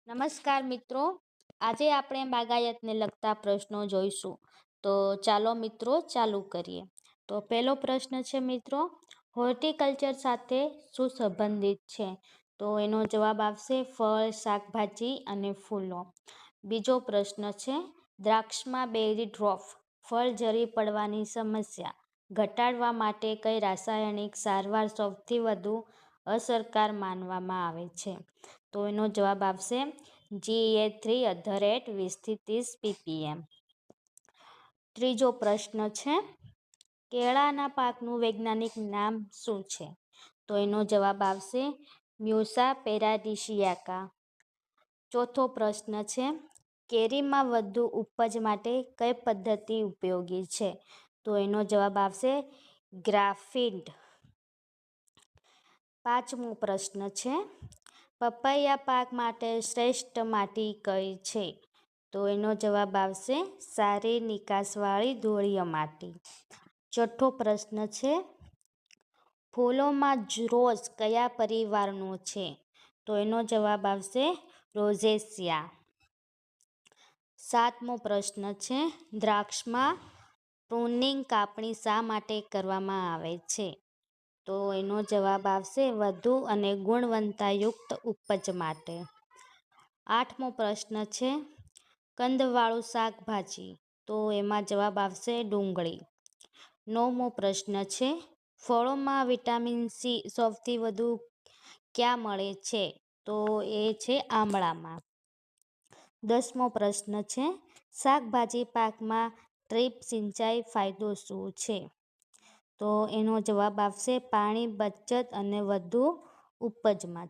નમસ્કાર મિત્રો, આજે આપણે બાગાયતને લગતા પ્રશ્નો જોઈશું. તો ચાલો મિત્રો ચાલુ કરીએ. તો પહેલો પ્રશ્ન છે મિત્રો, હોર્ટિકલ્ચર સાથે શું સંબંધિત છે? તો એનો જવાબ આવશે ફળ, શાકભાજી અને ફૂલો. બીજો પ્રશ્ન છે, દ્રાક્ષમાં બેરી ડ્રોપ, ફળ જરી પડવાની સમસ્યા ઘટાડવા માટે કઈ રાસાયણિક સારવાર સૌથી વધુ અસરકાર માનવામાં આવે છે? તો એનો જવાબ આવશે GA3 20 થી 30 ppm. ત્રીજો પ્રશ્ન છે, કેળાના પાકનું વૈજ્ઞાનિક નામ શું છે? તો એનો જવાબ આવશે મ્યુસા પેરાડિસિયાકા. ચોથો પ્રશ્ન છે, કેરીમાં વધુ ઉપજ માટે કઈ પદ્ધતિ ઉપયોગી છે? તો એનો જવાબ આવશે ગ્રાફ્ટિંગ. પાંચમો પ્રશ્ન છે, પપૈયા પાક માટે શ્રેષ્ઠ માટી કઈ છે? તો એનો જવાબ આવશે સારી નિકાસવાળી ધોળિયા માટી. છઠ્ઠો પ્રશ્ન છે, ફૂલોમાં રોઝ કયા પરિવારનો છે? તો એનો જવાબ આવશે રોઝેસિયા. સાતમો પ્રશ્ન છે, દ્રાક્ષમાં પ્રુનિંગ કાપણી શા માટે કરવામાં આવે છે? તો એનો જવાબ આવશે વધુ અને ગુણવત્તાયુક્ત ઉપજ માટે. આઠમો પ્રશ્ન છે, કંદવાળું શાકભાજી, તો એમાં જવાબ આવશે ડુંગળી. નવમો પ્રશ્ન છે, ફળોમાં વિટામિન સી સૌથી વધુ ક્યાં મળે છે? તો એ છે આમળામાં. 10મો પ્રશ્ન છે, શાકભાજી પાકમાં ડ્રીપ સિંચાઈ ફાયદો શું છે? તો એનો જવાબ આવશે પાણી બચત અને વધુ ઉપજમાં.